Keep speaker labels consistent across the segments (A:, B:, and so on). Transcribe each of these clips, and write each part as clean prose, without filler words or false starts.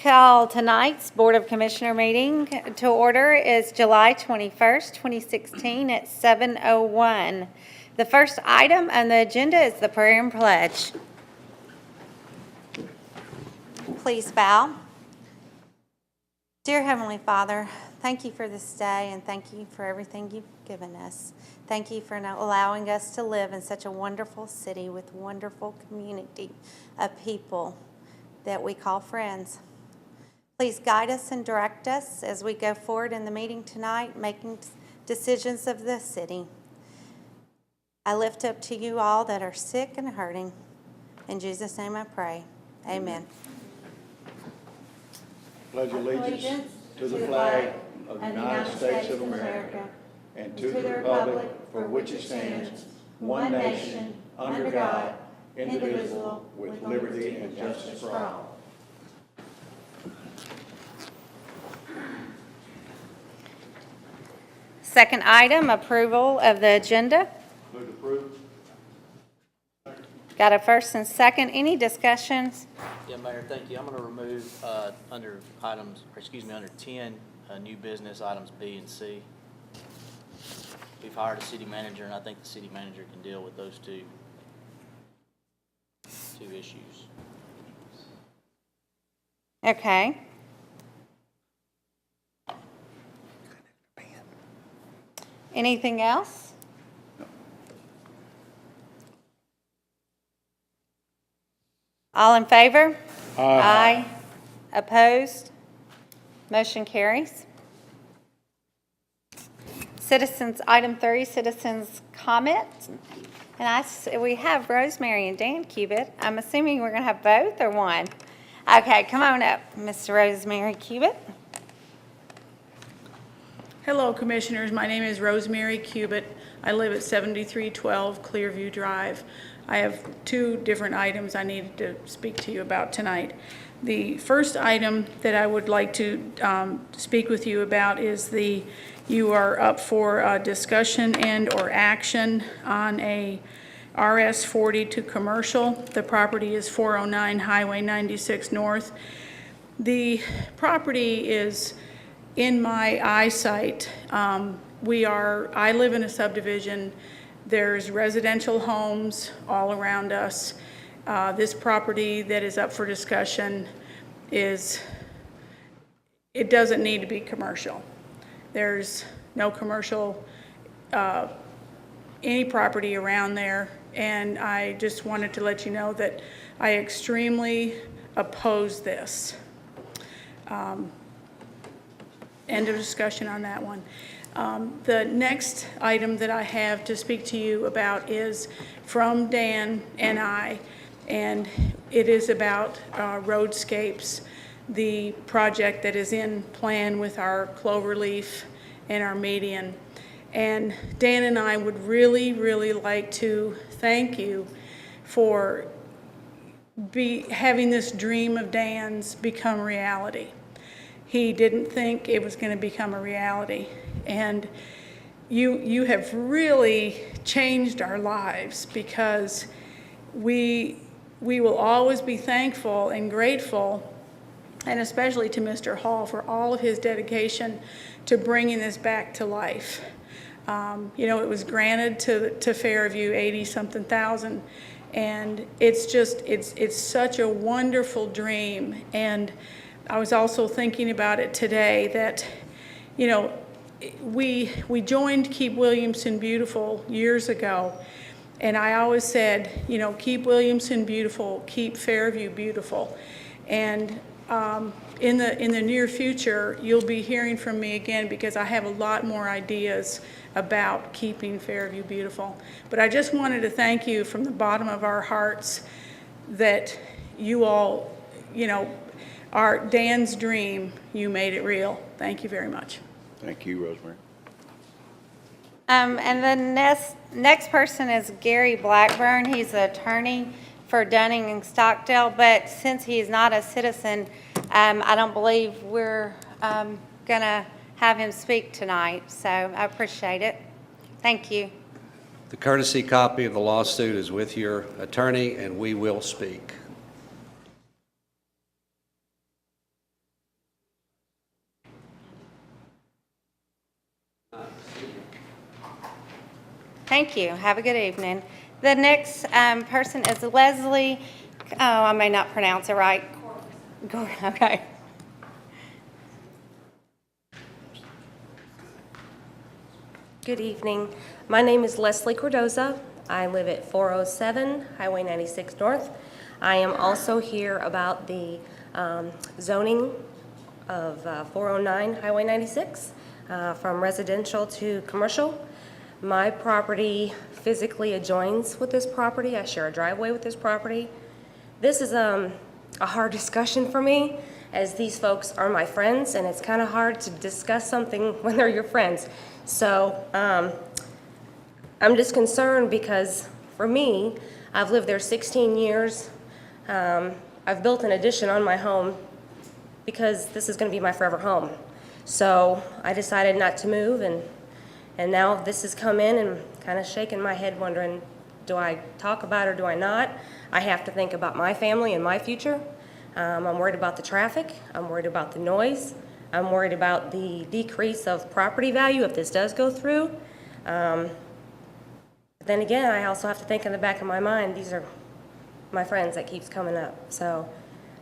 A: Call tonight's Board of Commissioner meeting to order is July 21st, 2016 at 7:01. The first item on the agenda is the prayer and pledge. Please bow. Dear Heavenly Father, thank you for this day and thank you for everything you've given us. Thank you for allowing us to live in such a wonderful city with wonderful community of people that we call friends. Please guide us and direct us as we go forward in the meeting tonight, making decisions of the city. I lift up to you all that are sick and hurting. In Jesus' name I pray. Amen.
B: Pledge allegiance to the flag of the United States of America and to the republic for which it stands, one nation, under God, indivisible, with liberty and justice for all.
A: Second item, approval of the agenda.
B: Move to approve.
A: Got a first and second. Any discussions?
C: Yeah, Mayor, thank you. I'm going to remove under 10, new business items B and C. We've hired a city manager, and I think the city manager can deal with those two issues.
A: Okay. Anything else? All in favor? Aye. Opposed? Motion carries. Citizens, item 3, citizens' comments. And we have Rosemary and Dan Cubitt. I'm assuming we're going to have both or one? Okay, come on up, Ms. Rosemary Cubitt.
D: Hello, Commissioners. My name is Rosemary Cubitt. I live at 7312 Clearview Drive. I have 2 different items I needed to speak to you about tonight. The first item that I would like to speak with you about is you are up for discussion and or action on a RS40 to commercial. The property is 409 Highway 96 North. The property is in my eyesight. I live in a subdivision. There's residential homes all around us. This property that is up for discussion it doesn't need to be commercial. There's no commercial, any property around there. And I just wanted to let you know that I extremely oppose this. End of discussion on that one. The next item that I have to speak to you about is from Dan and I, and it is about roadscapes, the project that is in plan with our cloverleaf and our median. And Dan and I would really, really like to thank you for having this dream of Dan's become reality. He didn't think it was going to become a reality. And you have really changed our lives, because we will always be thankful and grateful, and especially to Mr. Hall for all of his dedication to bringing this back to life. It was granted to Fairview 80-something thousand, and it's such a wonderful dream. And I was also thinking about it today that, we joined Keep Williamson Beautiful years ago, and I always said, keep Williamson beautiful, keep Fairview beautiful. And in the near future, you'll be hearing from me again, because I have a lot more ideas about keeping Fairview beautiful. But I just wanted to thank you from the bottom of our hearts that you all, our Dan's dream, you made it real. Thank you very much.
B: Thank you, Rosemary.
A: And the next person is Gary Blackburn. He's an attorney for Dunning and Stockdale, but since he's not a citizen, I don't believe we're going to have him speak tonight, so I appreciate it. Thank you.
E: The courtesy copy of the lawsuit is with your attorney, and we will speak.
A: Thank you. Have a good evening. The next person is Leslie, I may not pronounce it right. Okay.
F: Good evening. My name is Leslie Cordoza. I live at 407 Highway 96 North. I am also here about the zoning of 409 Highway 96 from residential to commercial. My property physically adjoins with this property. I share a driveway with this property. This is a hard discussion for me, as these folks are my friends, and it's kind of hard to discuss something when they're your friends. So I'm just concerned because for me, I've lived there 16 years. I've built an addition on my home because this is going to be my forever home. So I decided not to move, and now this has come in and kind of shaking my head wondering, do I talk about it or do I not? I have to think about my family and my future. I'm worried about the traffic. I'm worried about the noise. I'm worried about the decrease of property value if this does go through. But then again, I also have to think in the back of my mind, these are my friends that keeps coming up. So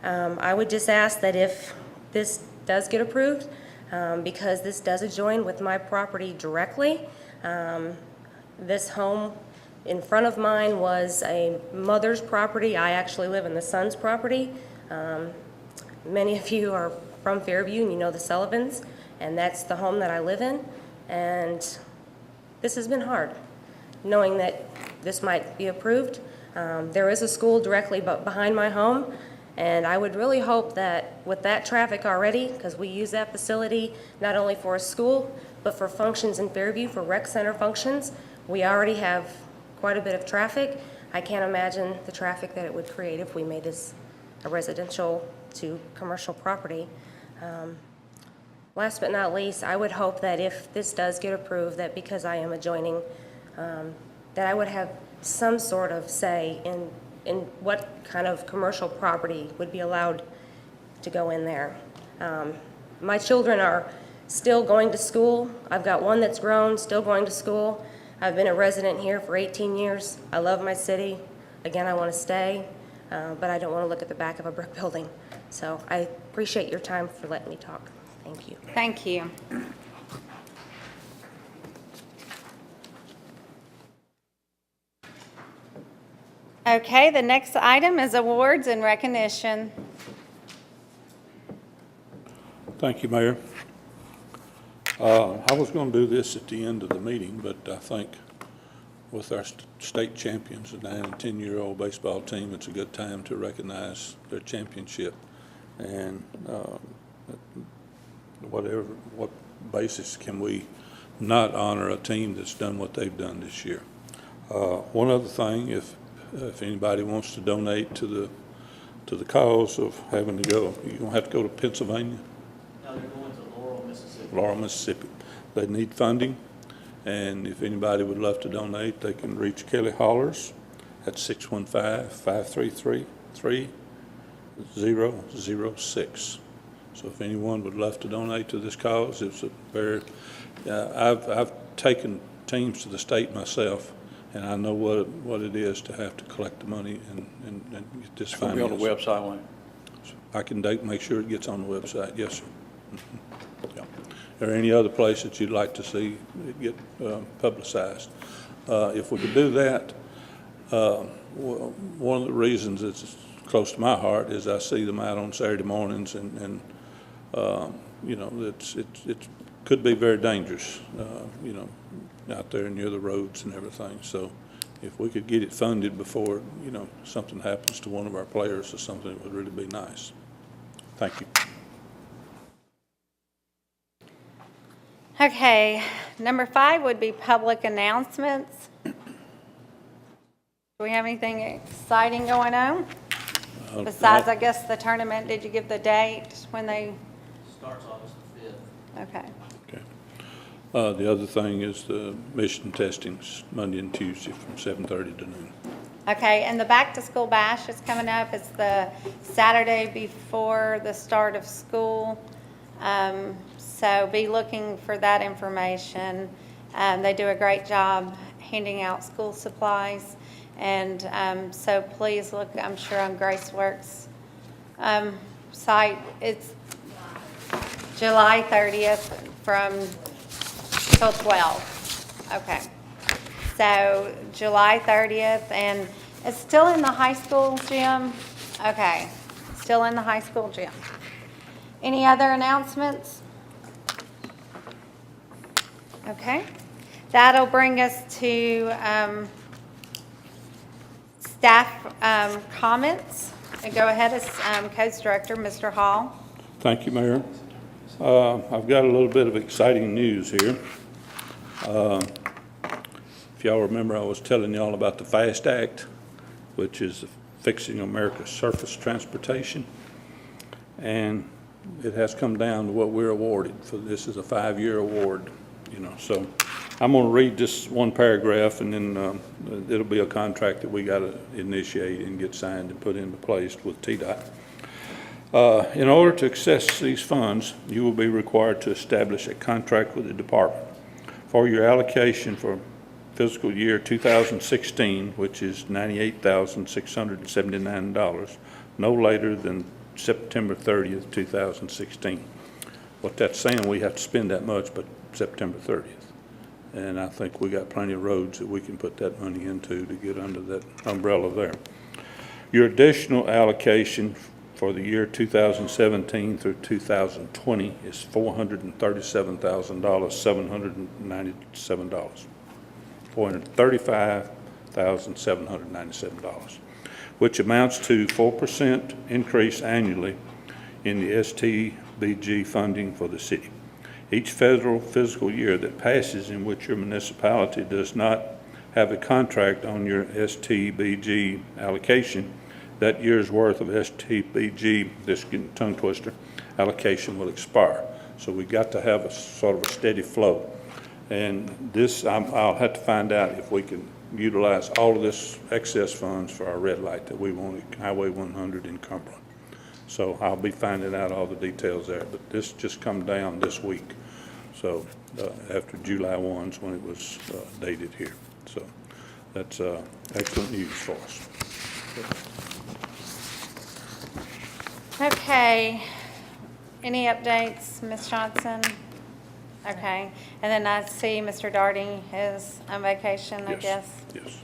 F: I would just ask that if this does get approved, because this does adjoin with my property directly, this home in front of mine was a mother's property. I actually live in the son's property. Many of you are from Fairview and you know the Sullivans, and that's the home that I live in. And this has been hard, knowing that this might be approved. There is a school directly behind my home, and I would really hope that with that traffic already, because we use that facility not only for a school, but for functions in Fairview, for rec center functions, we already have quite a bit of traffic. I can't imagine the traffic that it would create if we made this a residential to commercial property. Last but not least, I would hope that if this does get approved, that because I am adjoining, that I would have some sort of say in what kind of commercial property would be allowed to go in there. My children are still going to school. I've got one that's grown, still going to school. I've been a resident here for 18 years. I love my city. Again, I want to stay, but I don't want to look at the back of a brick building. So I appreciate your time for letting me talk. Thank you.
A: Thank you. Okay, the next item is awards and recognition.
G: Thank you, Mayor. I was going to do this at the end of the meeting, but I think with our state champions, the 9 and 10-year-old baseball team, it's a good time to recognize their championship. And what basis can we not honor a team that's done what they've done this year? One other thing, if anybody wants to donate to the cause of having to go, you're going to have to go to Pennsylvania.
C: No, you're going to Laurel, Mississippi.
G: Laurel, Mississippi. They need funding, and if anybody would love to donate, they can reach Kelly Hollers at 615-533-3006. So if anyone would love to donate to this cause, it's a very, I've taken teams to the state myself, and I know what it is to have to collect the money and get this
B: It's going to be on the
G: financed.
B: website, won't it?
G: I can make sure it gets on the website, yes, sir. Yeah. Are there any other place that you'd like to see it get publicized? If we could do that, one of the reasons it's close to my heart is I see them out on Saturday mornings, and you know, it could be very dangerous, you know, out there near the roads and everything. So if we could get it funded before, you know, something happens to one of our players or something, it would really be nice. Thank you.
A: Okay, number 5 would be public announcements. Do we have anything exciting going on? Besides, I guess, the tournament, did you give the date when they,
C: Starts August the 5th.
A: okay.
G: Okay. The other thing is the mission testings Monday and Tuesday from 7:30 to noon.
A: Okay, and the back-to-school bash is coming up. It's the Saturday before the start of school. So be looking for that information. They do a great job handing out school supplies. And so please look, I'm sure, on GraceWorks site. It's July 30th from till 12. Okay. So July 30th, and it's still in the high school gym? Okay, still in the high school gym. Any other announcements? Okay. That'll bring us to staff comments. And go ahead as Codes Director, Mr. Hall.
G: Thank you, Mayor. I've got a little bit of exciting news here. If y'all remember, I was telling y'all about the FAST Act, which is Fixing America's Surface Transportation. And it has come down to what we're awarded. For this is a 5-year award, so I'm going to read just one paragraph, and then it'll be a contract that we got to initiate and get signed and put into place with TDOT. In order to access these funds, you will be required to establish a contract with the department for your allocation for fiscal year 2016, which is $98,679, no later than September 30th, 2016. What that's saying, we have to spend that much, but September 30th. And I think we got plenty of roads that we can put that money into to get under that umbrella there. Your additional allocation for the year 2017 through 2020 is $437,797. $435,797, which amounts to 4% increase annually in the STBG funding for the city. Each federal fiscal year that passes in which your municipality does not have a contract on your STBG allocation, that year's worth of STBG, this tongue twister, allocation will expire. So we got to have a sort of a steady flow. And this, I'll have to find out if we can utilize all of this excess funds for our red light that we want at Highway 100 in Cumberland. So I'll be finding out all the details there, but this just come down this week. So after July 1's when it was dated here. So that's excellent news for us.
A: Okay. Any updates, Ms. Johnson? Okay. And then I see Mr. Darty is on vacation, I
G: Yes,
A: guess.
G: yes.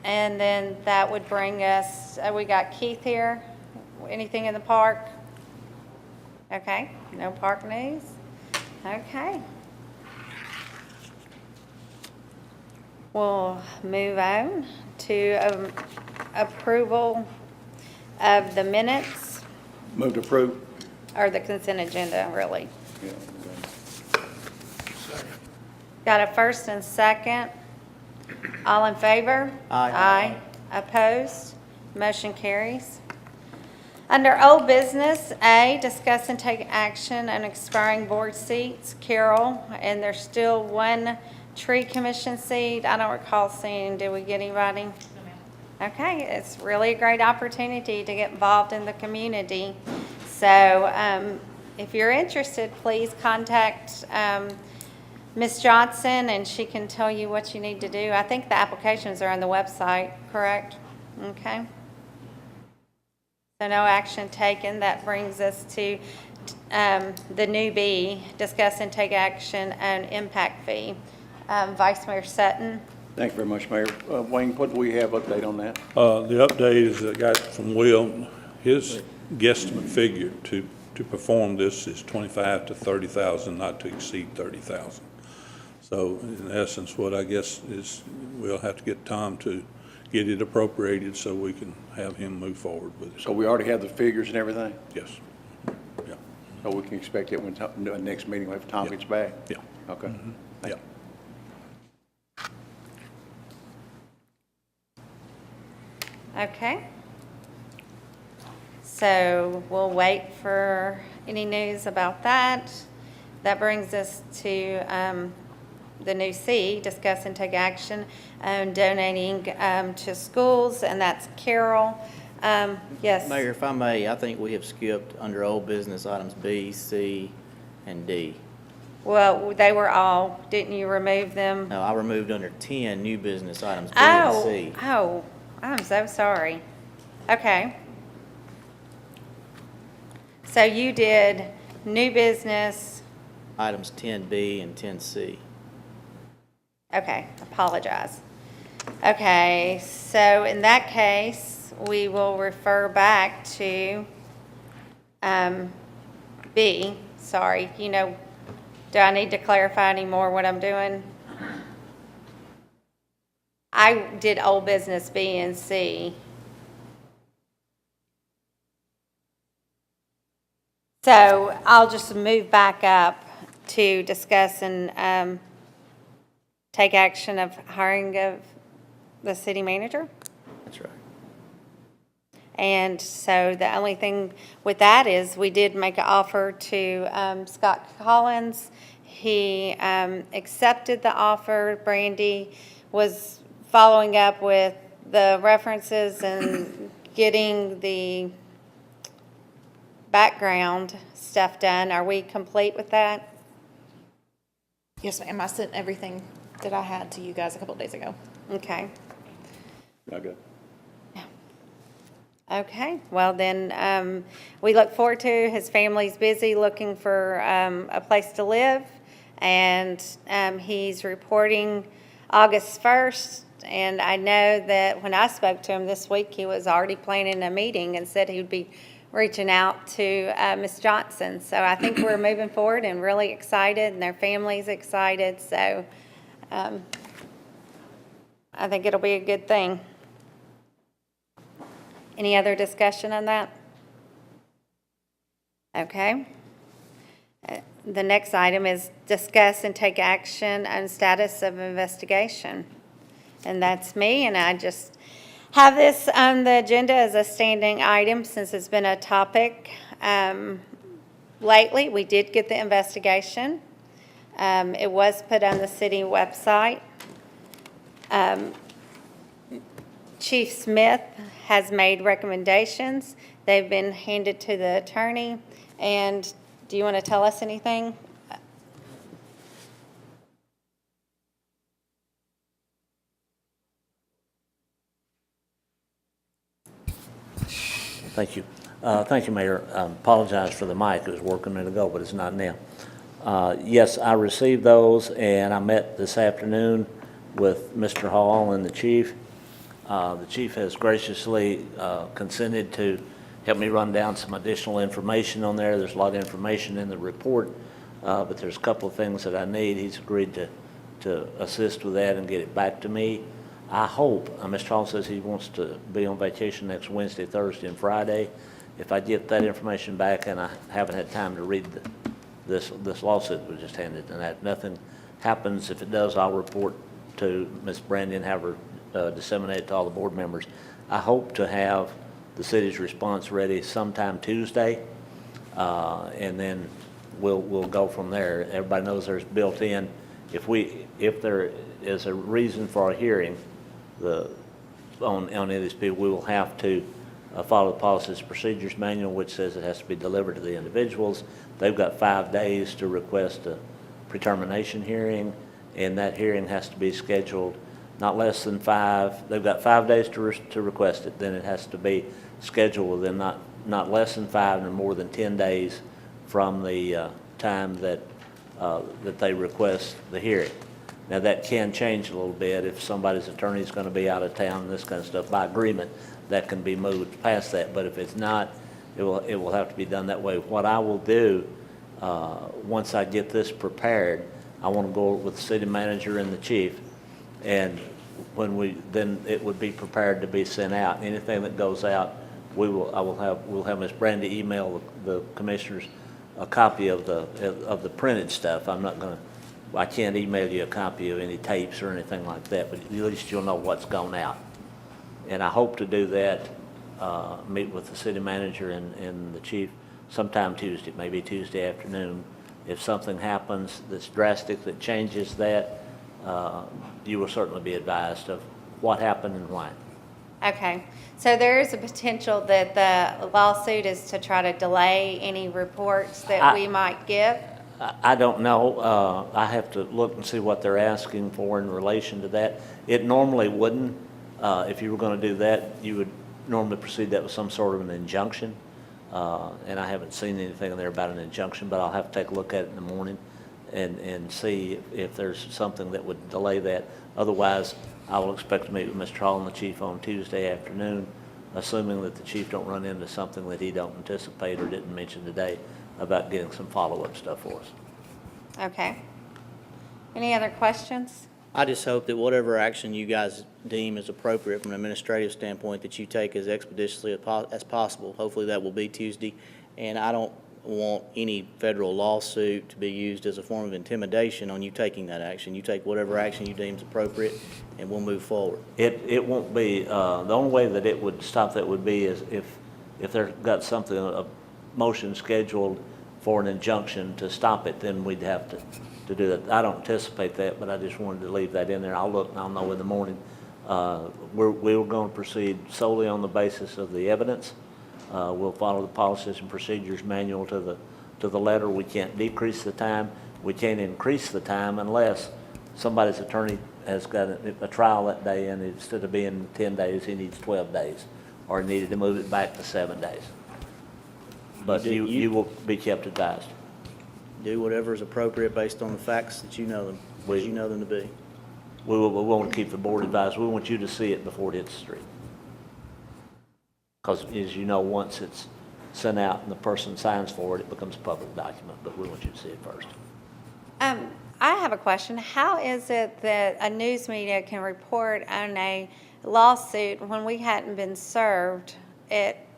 A: And then that would bring us, we got Keith here. Anything in the park? Okay, no park news. Okay. We'll move on to approval of the minutes,
B: Move to approve.
A: or the consent agenda, really.
B: Yeah.
A: Got a first and second. All in favor?
C: Aye.
A: Aye. Opposed? Motion carries. Under old business, A, discuss and take action on expiring board seats. Carol, and there's still one tree commission seat. I don't recall seeing, did we get anybody? Okay, it's really a great opportunity to get involved in the community. So if you're interested, please contact Ms. Johnson, and she can tell you what you need to do. I think the applications are on the website, correct? Okay. So no action taken. That brings us to the new B, discuss and take action on impact fee. Vice Mayor Sutton.
B: Thank you very much, Mayor. Wayne, what do we have update on that?
G: The update is I got from Will, his guesstimate figure to perform this is $25,000 to $30,000, not to exceed $30,000. So in essence, what I guess is we'll have to get Tom to get it appropriated so we can have him move forward with it.
B: So we already have the figures and everything?
G: Yes. Yeah.
B: So we can expect it when next meeting, if Tom gets back?
G: Yeah.
B: Okay.
G: Yeah.
A: Okay. So we'll wait for any news about that. That brings us to the new C, discuss and take action on donating to schools, and that's Carol. Yes.
C: Mayor, if I may, I think we have skipped under old business items B, C, and D.
A: Well, they were all, didn't you remove them?
C: No, I removed under 10 new business items B and C.
A: Oh, I'm so sorry. Okay. So you did new business,
C: Items 10B and 10C.
A: okay, apologize. Okay, so in that case, we will refer back to B, sorry, do I need to clarify any more what I'm doing? I did old business B and C. So I'll just move back up to discuss and take action of hiring of the city manager.
C: That's right.
A: And so the only thing with that is we did make an offer to Scott Collins. He accepted the offer. Brandy was following up with the references and getting the background stuff done. Are we complete with that?
H: Yes, ma'am. I sent everything that I had to you guys a couple of days ago.
A: Okay.
B: Okay.
A: Okay, well then, we look forward to, his family's busy looking for a place to live, and he's reporting August 1st, and I know that when I spoke to him this week, he was already planning a meeting and said he would be reaching out to Ms. Johnson. So I think we're moving forward and really excited, and their family's excited, so I think it'll be a good thing. Any other discussion on that? Okay. The next item is discuss and take action on status of investigation. And that's me, and I just have this on the agenda as a standing item since it's been a topic. Lately, we did get the investigation. It was put on the city website. Chief Smith has made recommendations. They've been handed to the attorney. And do you want to tell us anything?
I: Thank you. Thank you, Mayor. Apologize for the mic. It was working a minute ago, but it's not now. Yes, I received those, and I met this afternoon with Mr. Hall and the chief. The chief has graciously consented to help me run down some additional information on there. There's a lot of information in the report, but there's a couple of things that I need. He's agreed to assist with that and get it back to me. I hope, Mr. Hall says he wants to be on vacation next Wednesday, Thursday, and Friday. If I get that information back, and I haven't had time to read this lawsuit that was just handed, and that nothing happens. If it does, I'll report to Ms. Brandy and have her disseminate it to all the board members. I hope to have the city's response ready sometime Tuesday, and then we'll go from there. Everybody knows there's built in. If there is a reason for a hearing, on any of these people, we will have to follow the Policies and Procedures Manual, which says it has to be delivered to the individuals. They've got 5 days to request a pre-termination hearing, and that hearing has to be scheduled not less than 5. They've got 5 days to request it. Then it has to be scheduled within not less than 5 and more than 10 days from the time that they request the hearing. Now, that can change a little bit if somebody's attorney is going to be out of town and this kind of stuff. By agreement, that can be moved past that. But if it's not, it will have to be done that way. What I will do, once I get this prepared, I want to go with the city manager and the chief, and then it would be prepared to be sent out. Anything that goes out, we'll have Ms. Brandy email the commissioners a copy of the printed stuff. I can't email you a copy of any tapes or anything like that, but at least you'll know what's gone out. And I hope to do that, meet with the city manager and the chief sometime Tuesday, maybe Tuesday afternoon. If something happens that's drastic that changes that, you will certainly be advised of what happened and why.
A: Okay, so there is a potential that the lawsuit is to try to delay any reports that we might give?
I: I don't know. I have to look and see what they're asking for in relation to that. It normally wouldn't. If you were going to do that, you would normally proceed that with some sort of an injunction. And I haven't seen anything in there about an injunction, but I'll have to take a look at it in the morning and see if there's something that would delay that. Otherwise, I will expect to meet with Mr. Hall and the chief on Tuesday afternoon, assuming that the chief don't run into something that he don't anticipate or didn't mention today about getting some follow-up stuff for us.
A: Okay. Any other questions?
C: I just hope that whatever action you guys deem is appropriate from an administrative standpoint, that you take as expeditiously as possible. Hopefully that will be Tuesday. And I don't want any federal lawsuit to be used as a form of intimidation on you taking that action. You take whatever action you deem is appropriate, and we'll move forward.
I: It won't be, the only way that it would stop that would be is if they've got something, a motion scheduled for an injunction to stop it, then we'd have to do that. I don't anticipate that, but I just wanted to leave that in there. I'll look and I'll know in the morning. We're going to proceed solely on the basis of the evidence. We'll follow the policies and procedures manual to the letter. We can't decrease the time. We can't increase the time unless somebody's attorney has got a trial that day, and instead of being 10 days, he needs 12 days, or needed to move it back to 7 days. But you will be kept advised.
C: Do whatever is appropriate based on the facts that you know them, as you know them to be.
I: We want to keep the board advised. We want you to see it before it hits the street. Because as you know, once it's sent out and the person signs for it, it becomes a public document, but we want you to see it first.
A: I have a question. How is it that a news media can report on a lawsuit when we hadn't been served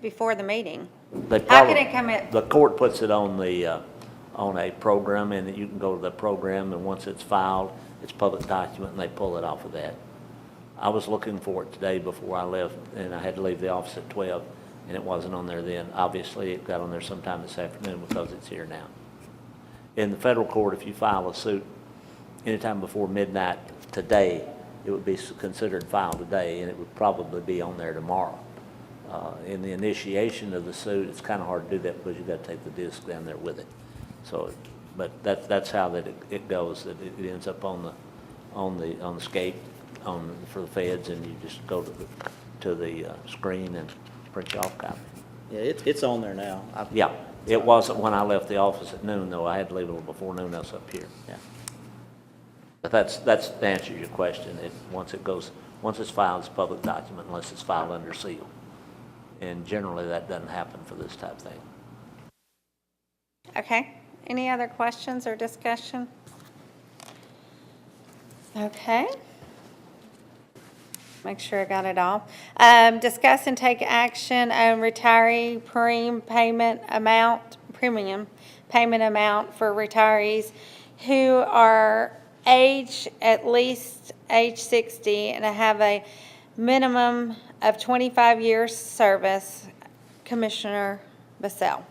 A: before the meeting? How can it come in?
I: The court puts it on a program, and you can go to the program, and once it's filed, it's a public document, and they pull it off of that. I was looking for it today before I left, and I had to leave the office at 12, and it wasn't on there then. Obviously, it got on there sometime this afternoon because it's here now. In the federal court, if you file a suit anytime before midnight today, it would be considered filed today, and it would probably be on there tomorrow. In the initiation of the suit, it's kind of hard to do that because you've got to take the disc down there with it. So, but that's how that it goes. That it ends up on the skate for the feds, and you just go to the screen and print your off copy.
C: Yeah, it's on there now.
I: Yeah, it wasn't when I left the office at noon though. I had to leave a little before noon. I was up here.
C: Yeah.
I: But that's the answer to your question. Once it's filed, it's a public document unless it's filed under seal. And generally that doesn't happen for this type of thing.
A: Okay. Any other questions or discussion? Okay. Make sure I got it all. Discuss and take action on retiree premium payment amount for retirees who are at least age 60 and have a minimum of 25 years service. Commissioner Basell.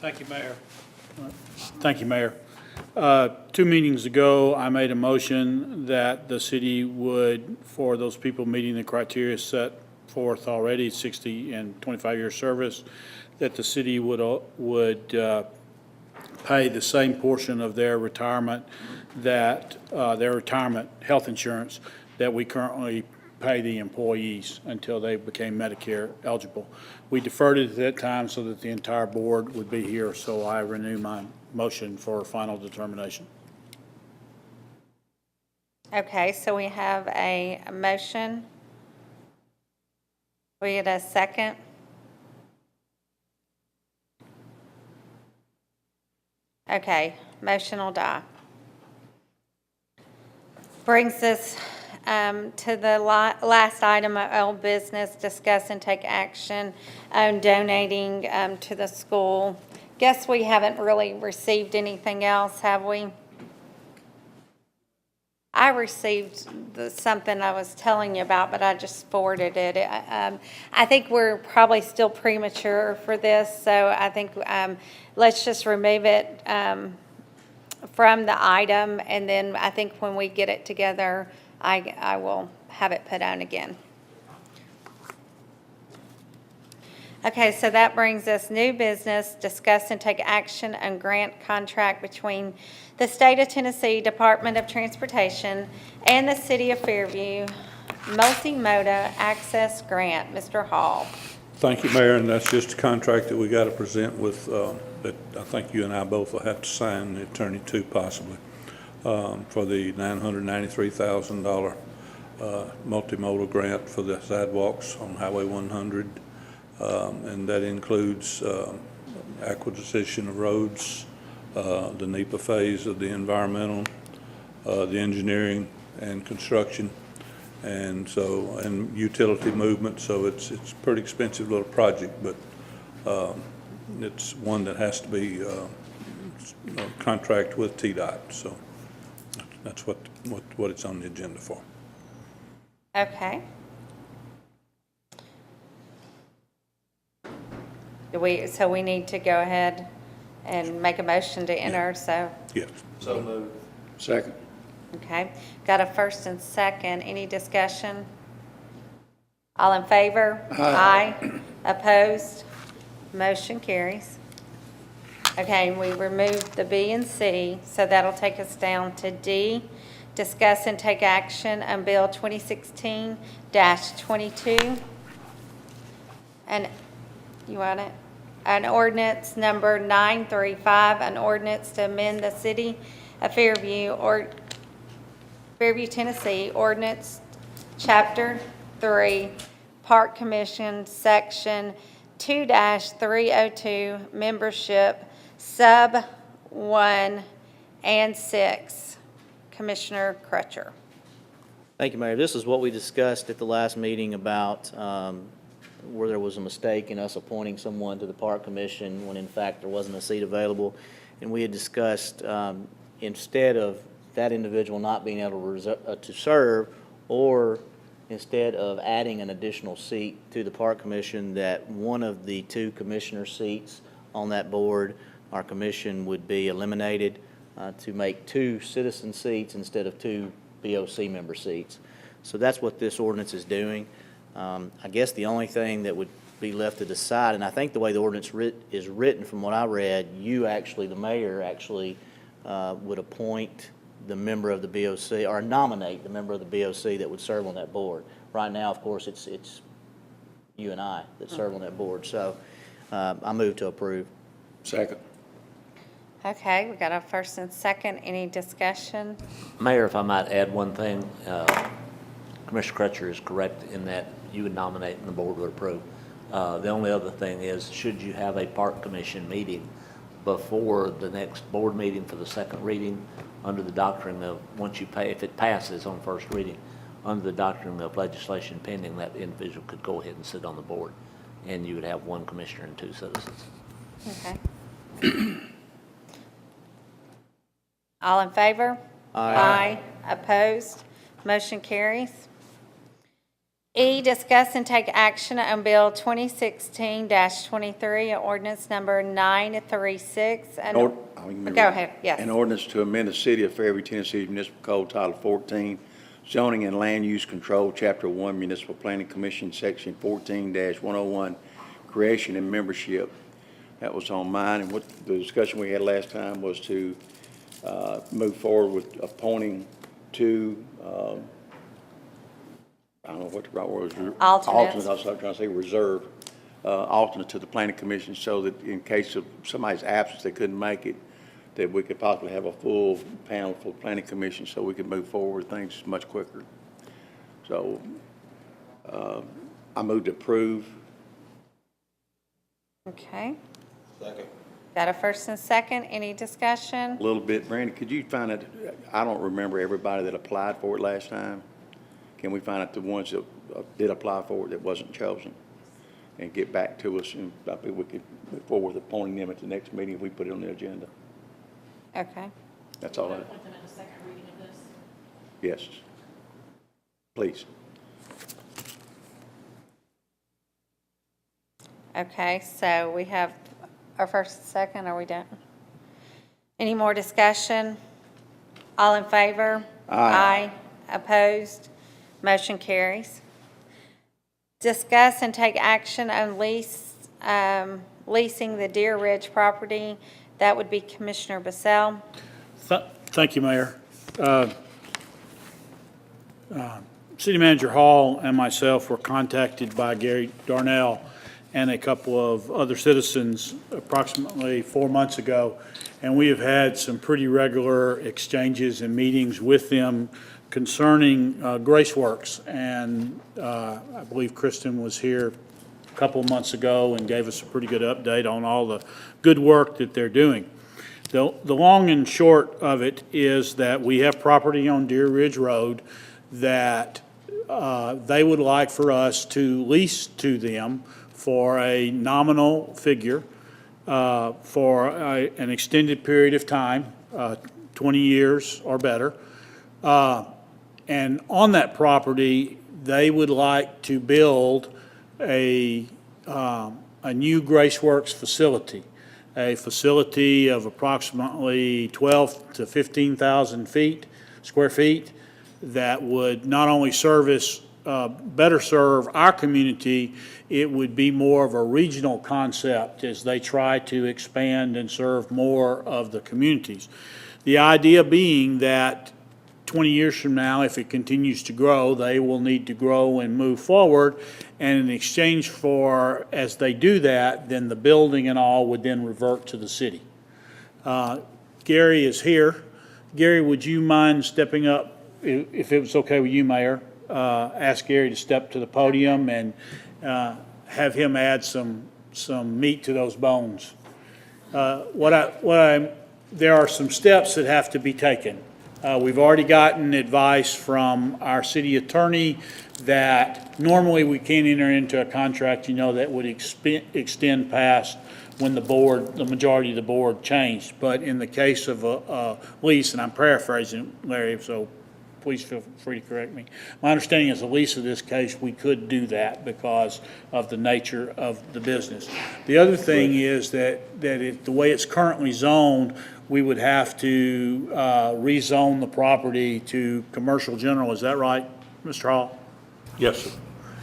J: Thank you, Mayor. Thank you, Mayor. 2 meetings ago, I made a motion that the city would, for those people meeting the criteria set forth already, 60 and 25 year service, that the city would pay the same portion of their retirement their retirement health insurance that we currently pay the employees until they became Medicare eligible. We deferred it at that time so that the entire board would be here, so I renew my motion for final determination.
A: Okay, so we have a motion. We get a second. Okay, motion will die. Brings us to the last item of old business, discuss and take action on donating to the school. Guess we haven't really received anything else, have we? I received something I was telling you about, but I just forwarded it. I think we're probably still premature for this, so I think let's just remove it from the item, and then I think when we get it together, I will have it put on again. Okay, so that brings us new business, discuss and take action on grant contract between the State of Tennessee Department of Transportation and the City of Fairview, Multimodal Access Grant. Mr. Hall.
G: Thank you, Mayor, and that's just a contract that we got to present with, that I think you and I both will have to sign, the attorney too possibly, for the $993,000 multimodal grant for the sidewalks on Highway 100. And that includes acquisition of roads, the NEPA phase of the environmental, the engineering and construction, and utility movement. So it's a pretty expensive little project, but it's one that has to be contract with TDOT. So that's what it's on the agenda for.
A: Okay. So we need to go ahead and make a motion to enter, so,
G: Yes.
B: So moved. Second.
A: okay. Got a first and second. Any discussion? All in favor? Aye. Opposed? Motion carries. Okay, we removed the B and C, so that'll take us down to D. Discuss and take action on Bill 2016-22. And you want it? An ordinance number 935, an ordinance to amend the City of Fairview, Tennessee, ordinance Chapter 3, Park Commission, Section 2-302, membership, Sub 1 and 6. Commissioner Crutcher.
C: Thank you, Mayor. This is what we discussed at the last meeting about where there was a mistake in us appointing someone to the Park Commission when in fact there wasn't a seat available. And we had discussed instead of that individual not being able to serve, or instead of adding an additional seat to the Park Commission, that one of the two commissioner seats on that board, our commission would be eliminated to make 2 citizen seats instead of 2 BOC member seats. So that's what this ordinance is doing. I guess the only thing that would be left to decide, and I think the way the ordinance is written from what I read, you actually, the mayor actually would appoint the member of the BOC, or nominate the member of the BOC that would serve on that board. Right now, of course, it's you and I that serve on that board. So I move to approve.
B: Second.
A: Okay, we got a first and second. Any discussion?
I: Mayor, if I might add one thing, Commissioner Crutcher is correct in that you would nominate and the board would approve. The only other thing is, should you have a Park Commission meeting before the next board meeting for the second reading, under the doctrine of if it passes on first reading, under the doctrine of legislation pending, that individual could go ahead and sit on the board, and you would have 1 commissioner and 2 citizens.
A: Okay. All in favor?
C: Aye.
A: Opposed? Motion carries. E, discuss and take action on Bill 2016-23, ordinance number 936. Go ahead, yes.
B: An ordinance to amend the City of Fairview, Tennessee Municipal Code Title 14, Zoning and Land Use Control, Chapter 1, Municipal Planning Commission, Section 14-101, Creation and Membership. That was on mine, and what the discussion we had last time was to move forward with appointing 2 I don't know what the right word was.
A: Alternates.
B: I was trying to say reserve alternate to the planning commission, so that in case of somebody's absence, they couldn't make it, that we could possibly have a full panel for the planning commission, so we could move forward with things much quicker. So I moved to approve.
A: Okay.
B: Second.
A: Got a first and second. Any discussion?
B: A little bit, Brandon, could you find out, I don't remember everybody that applied for it last time. Can we find out the ones that did apply for it that wasn't chosen, and get back to us, and I think we could move forward with appointing them at the next meeting if we put it on the agenda.
A: Okay.
B: That's all. Yes. Please.
A: Okay, so we have our first and second. Are we done? Any more discussion? All in favor?
B: Aye.
A: Opposed? Motion carries. Discuss and take action on lease leasing the Deer Ridge property. That would be Commissioner Basell.
J: Thank you, Mayor. City Manager Hall and myself were contacted by Gary Darnell and a couple of other citizens approximately 4 months ago, and we have had some pretty regular exchanges and meetings with them concerning Graceworks. And I believe Kristen was here a couple of months ago and gave us a pretty good update on all the good work that they're doing. The long and short of it is that we have property on Deer Ridge Road that they would like for us to lease to them for a nominal figure for an extended period of time, 20 years or better. And on that property, they would like to build a new Graceworks facility, a facility of approximately 12 to 15,000 square feet that would not only better serve our community, it would be more of a regional concept as they try to expand and serve more of the communities. The idea being that 20 years from now, if it continues to grow, they will need to grow and move forward. And in exchange for, as they do that, then the building and all would then revert to the city. Gary is here. Gary, would you mind stepping up, if it was okay with you, Mayor? Ask Gary to step to the podium and have him add some meat to those bones. There are some steps that have to be taken. We've already gotten advice from our city attorney that normally we can't enter into a contract, that would extend past when the majority of the board changed. But in the case of a lease, and I'm paraphrasing, Larry, so please feel free to correct me. My understanding is a lease of this case, we could do that because of the nature of the business. The other thing is that the way it's currently zoned, we would have to rezone the property to commercial general. Is that right, Mr. Hall?
G: Yes, sir.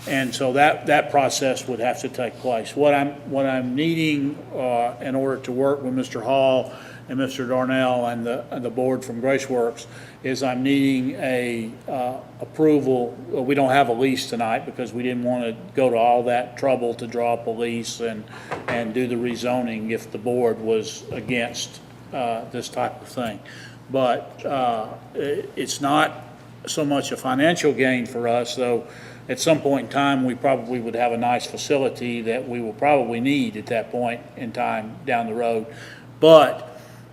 J: And so that process would have to take place. What I'm needing in order to work with Mr. Hall and Mr. Darnell and the board from Graceworks is I'm needing a approval. We don't have a lease tonight because we didn't want to go to all that trouble to draw up a lease and do the rezoning if the board was against this type of thing. But it's not so much a financial gain for us, though. At some point in time, we probably would have a nice facility that we will probably need at that point in time down the road. But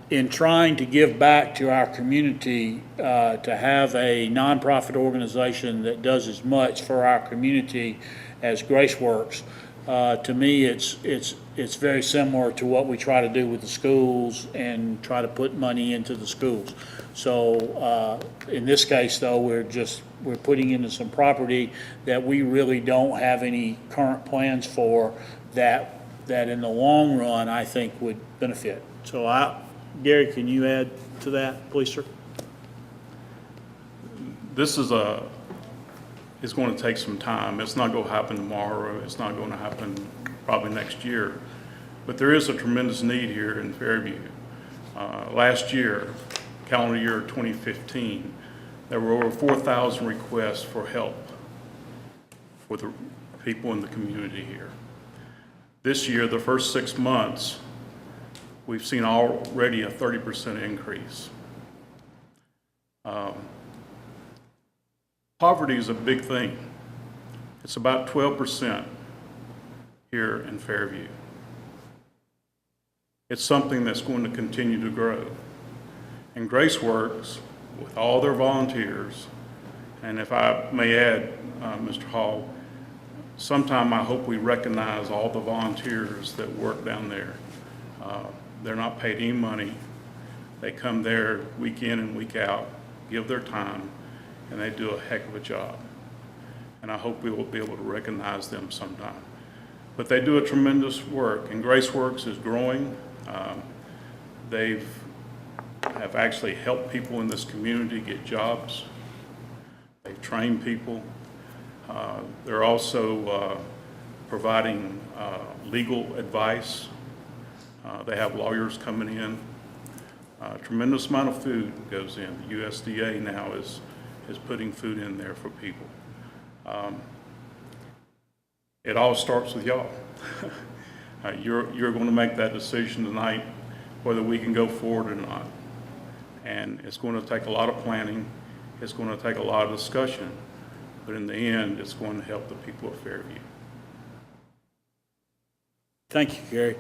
J: in trying to give back to our community, to have a nonprofit organization that does as much for our community as Graceworks, to me, it's very similar to what we try to do with the schools and try to put money into the schools. So in this case, though, we're putting into some property that we really don't have any current plans for that in the long run, I think would benefit. So Gary, can you add to that, please, sir?
K: This is it's going to take some time. It's not going to happen tomorrow. It's not going to happen probably next year. But there is a tremendous need here in Fairview. Last year, calendar year 2015, there were over 4,000 requests for help for the people in the community here. This year, the first 6 months, we've seen already a 30% increase. Poverty is a big thing. It's about 12% here in Fairview. It's something that's going to continue to grow. And Graceworks, with all their volunteers, and if I may add, Mr. Hall, sometime I hope we recognize all the volunteers that work down there. They're not paid any money. They come there week in and week out, give their time, and they do a heck of a job. And I hope we will be able to recognize them sometime. But they do a tremendous work, and Graceworks is growing. They have actually helped people in this community get jobs. They've trained people. They're also providing legal advice. They have lawyers coming in. Tremendous amount of food goes in. The USDA now is putting food in there for people. It all starts with y'all. You're going to make that decision tonight whether we can go forward or not. And it's going to take a lot of planning. It's going to take a lot of discussion. But in the end, it's going to help the people of Fairview.
J: Thank you, Gary.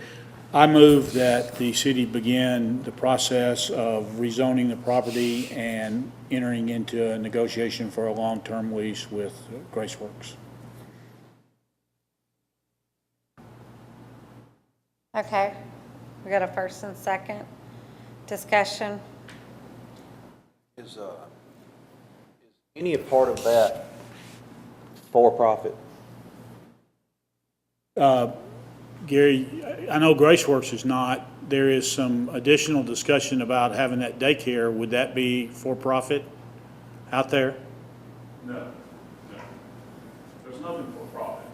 J: I move that the city begin the process of rezoning the property and entering into a negotiation for a long-term lease with Graceworks.
A: Okay, we got a first and second discussion.
E: Is any part of that for profit?
J: Gary, I know Graceworks is not. There is some additional discussion about having that daycare. Would that be for profit out there?
K: No, no. There's nothing for profit.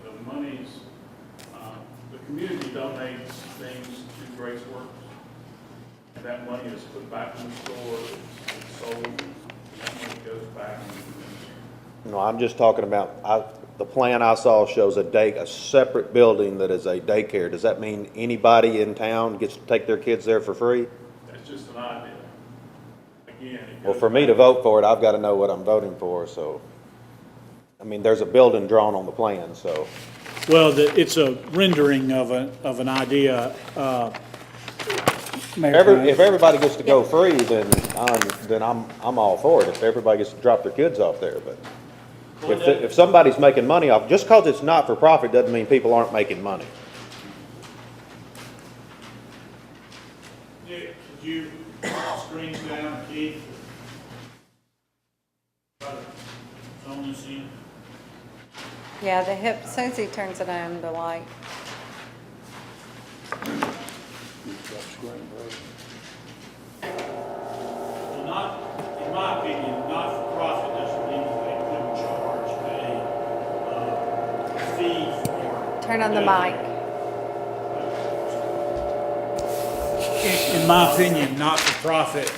K: The monies, the community donates things to Graceworks. And that money is put back in the store, it's sold, and that money goes back into the community.
B: No, I'm just talking about, the plan I saw shows a separate building that is a daycare. Does that mean anybody in town gets to take their kids there for free?
K: That's just an idea. Again, it
B: Well,
K: goes
B: for me to vote for it, I've got to know what I'm voting for, so. I mean, there's a building drawn on the plan, so.
J: Well, it's a rendering of an idea. Mayor,
B: If everybody gets to go free, then I'm all for it, if everybody gets to drop their kids off there, but if somebody's making money off, just because it's not for profit doesn't mean people aren't making money.
J: Nick, could you screens down, Keith? Zone this in.
A: Yeah, as soon as he turns it on, the light.
J: Well, not, in my opinion, not-for-profit doesn't mean that they couldn't charge a fee for.
A: Turn on the mic.
J: In my opinion, not-for-profit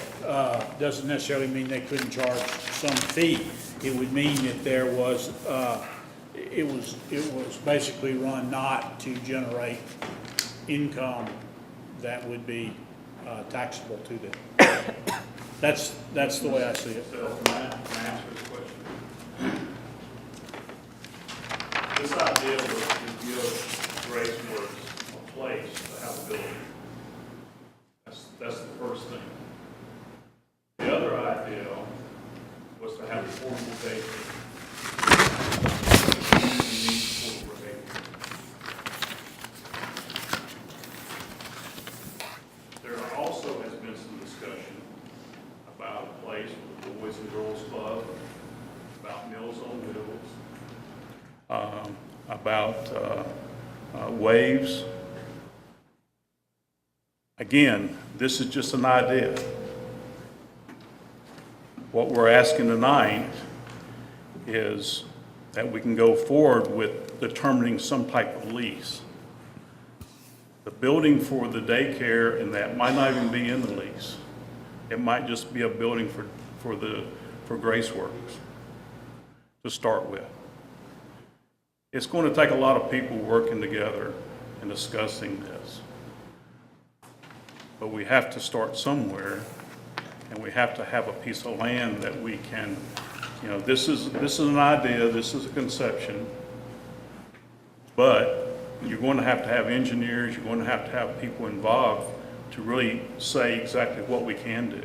J: doesn't necessarily mean they couldn't charge some fee. It would mean that there was, it was basically run not to generate income that would be taxable to them. That's the way I see it.
K: So, can I answer this question? This idea was to give Graceworks a place to have a building. That's the first thing. The other idea was to have a portable daycare. The community needs a portable daycare. There also has been some discussion about a place with the Boys and Girls Club, about Meals on Wheels, about Waves. Again, this is just an idea. What we're asking tonight is that we can go forward with determining some type of lease. The building for the daycare and that might not even be in the lease. It might just be a building for Graceworks to start with. It's going to take a lot of people working together and discussing this. But we have to start somewhere, and we have to have a piece of land that we can, this is an idea, this is a conception, but you're going to have engineers, you're going to have people involved to really say exactly what we can do.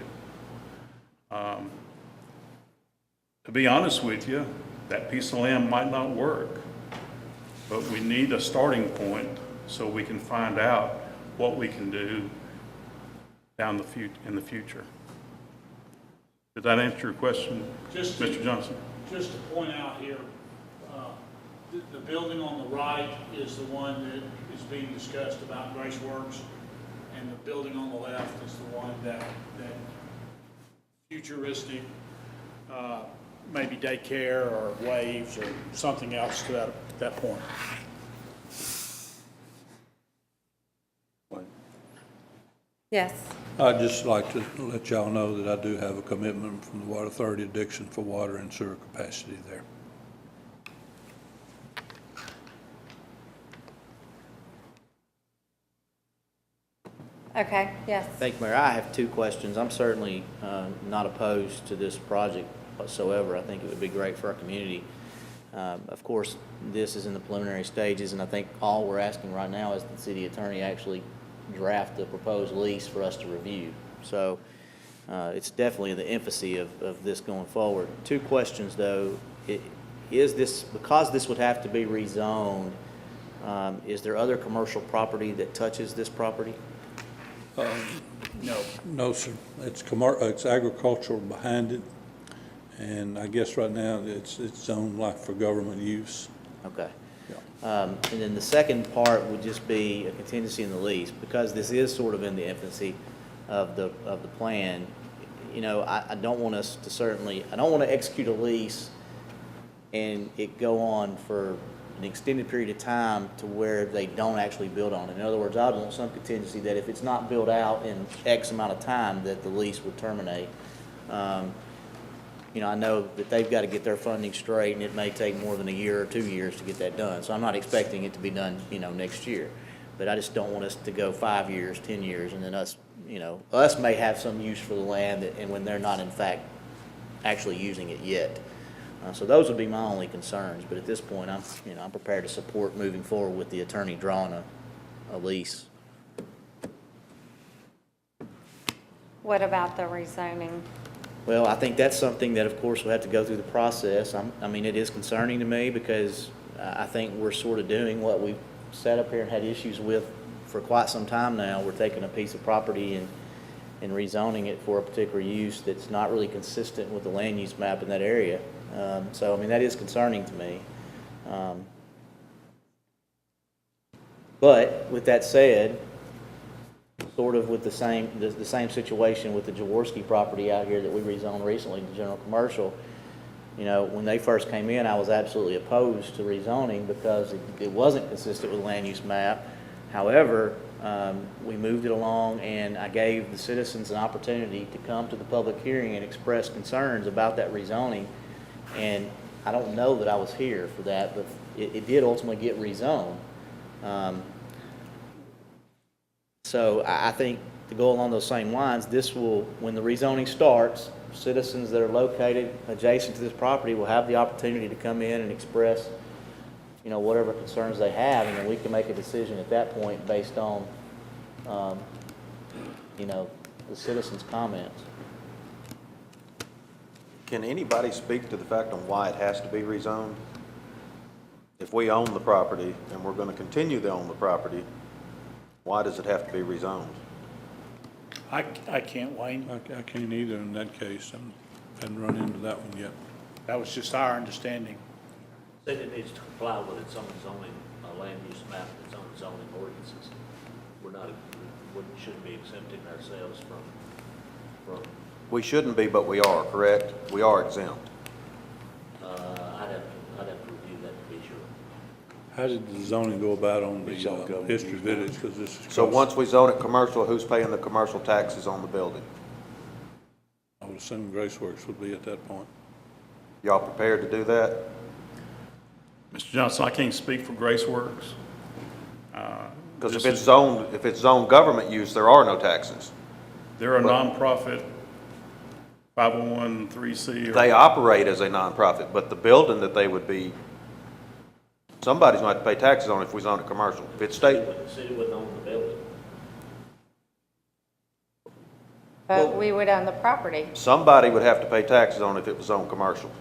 K: To be honest with you, that piece of land might not work, but we need a starting point so we can find out what we can do in the future. Did that answer your question, Mr. Johnson?
J: Just to point out here, the building on the right is the one that is being discussed about Graceworks, and the building on the left is the one that futuristic, maybe daycare or Waves or something else to that point.
F: Yes.
G: I'd just like to let y'all know that I do have a commitment from the Water Authority of Dixon for water and sewer capacity there.
A: Okay, yes.
C: Thank you, Mayor. I have two questions. I'm certainly not opposed to this project whatsoever. I think it would be great for our community. Of course, this is in the preliminary stages, and I think all we're asking right now is the city attorney actually draft the proposed lease for us to review. So it's definitely the infancy of this going forward. Two questions, though. Is this, because this would have to be rezoned, is there other commercial property that touches this property?
J: No.
G: No, sir. It's agricultural behind it, and I guess right now it's zoned like for government use.
C: Okay.
G: Yeah.
C: And then the second part would just be a contingency in the lease, because this is sort of in the infancy of the plan. You know, I don't want us to I don't want to execute a lease and it go on for an extended period of time to where they don't actually build on it. In other words, I would want some contingency that if it's not built out in X amount of time, that the lease would terminate. You know, I know that they've got to get their funding straight, and it may take more than a year or 2 years to get that done. So I'm not expecting it to be done, you know, next year. But I just don't want us to go 5 years, 10 years, and then us may have some use for the land, and when they're not, in fact, actually using it yet. So those would be my only concerns. But at this point, I'm prepared to support moving forward with the attorney drawing a lease.
A: What about the rezoning?
C: Well, I think that's something that, of course, we'll have to go through the process. I mean, it is concerning to me because I think we're sort of doing what we've sat up here and had issues with for quite some time now. We're taking a piece of property and rezoning it for a particular use that's not really consistent with the land use map in that area. So, I mean, that is concerning to me. But with that said, sort of with the same situation with the Jaworski property out here that we rezoned recently to general commercial. You know, when they first came in, I was absolutely opposed to rezoning because it wasn't consistent with the land use map. However, we moved it along, and I gave the citizens an opportunity to come to the public hearing and express concerns about that rezoning. And I don't know that I was here for that, but it did ultimately get rezoned. So I think to go along those same lines, this will, when the rezoning starts, citizens that are located adjacent to this property will have the opportunity to come in and express, you know, whatever concerns they have, and then we can make a decision at that point based on, you know, the citizens' comments.
B: Can anybody speak to the fact on why it has to be rezoned? If we own the property and we're going to continue to own the property, why does it have to be rezoned?
J: I can't, Wayne.
G: I can't either in that case. I haven't run into that one yet.
J: That was just our understanding.
I: Said it needs to comply with its own zoning, land use map, its own zoning ordinances. We shouldn't be exempting ourselves from.
B: We shouldn't be, but we are, correct? We are exempt.
I: I'd have to review that to be sure.
G: How did the zoning go about on the History Village? Because this is.
B: So once we zone it commercial, who's paying the commercial taxes on the building?
G: I would assume Graceworks would be at that point.
B: Y'all prepared to do that?
K: Mr. Johnson, I can't speak for Graceworks.
B: Because if it's zoned government use, there are no taxes.
K: They're a nonprofit, 501(c)(3).
B: They operate as a nonprofit, but the building that they would be, somebody's going to have to pay taxes on it if we zone it commercial. If it's state,
I: The city would own the building.
A: But we would own the property.
B: somebody would have to pay taxes on it if it was zoned commercial.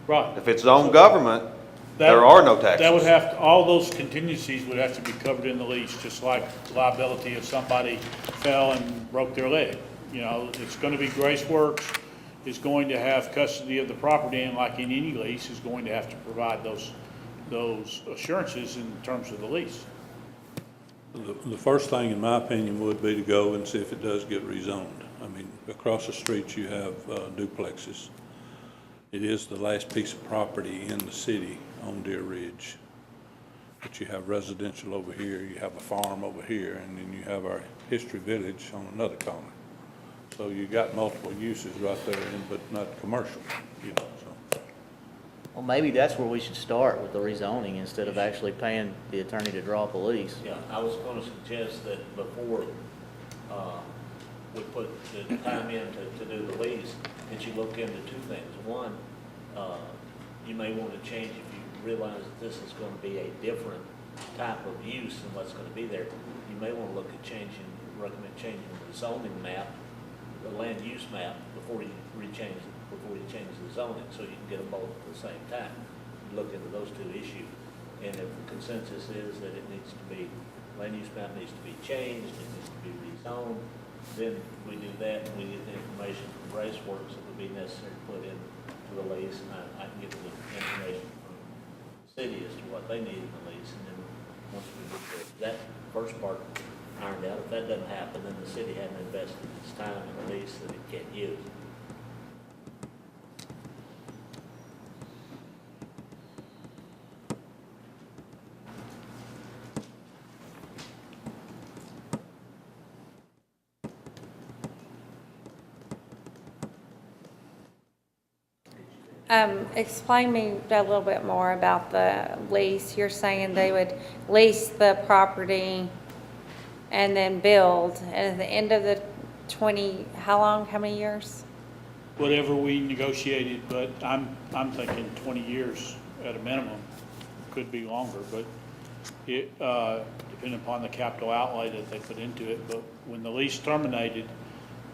J: Right.
B: If it's zoned government, there are no taxes.
J: That would have, all those contingencies would have to be covered in the lease, just like liability if somebody fell and broke their leg. You know, it's gonna be Graceworks is going to have custody of the property, and like in any lease, is going to have to provide those assurances in terms of the lease.
G: The first thing, in my opinion, would be to go and see if it does get rezoned. I mean, across the street you have duplexes. It is the last piece of property in the city on Deer Ridge. But you have residential over here, you have a farm over here, and then you have our history village on another corner. So you got multiple uses right there, but not commercial, you know, so.
C: Well, maybe that's where we should start with the rezoning instead of actually paying the attorney to draw up a lease.
I: Yeah, I was gonna suggest that before, we put the time in to do the lease, that you look into two things. One, you may wanna change, if you realize that this is gonna be a different type of use than what's gonna be there, you may wanna look at recommend changing the zoning map, the land use map, before you change the zoning, so you can get them both at the same time. Look into those two issues, and if the consensus is that it needs to be, land use map needs to be changed, it needs to be rezoned, then we do that, and we get the information from Graceworks that would be necessary to put into the lease, and I can get the information from the city as to what they need in the lease, and then once we get that first part ironed out, if that doesn't happen, then the city hasn't invested its time in a lease that it can't use.
A: Explain me a little bit more about the lease. You're saying they would lease the property and then build, and at the end of the 20, how long, how many years?
J: Whatever we negotiated, but I'm thinking 20 years at a minimum, could be longer, but it, depending upon the capital outlay that they put into it, but when the lease terminated,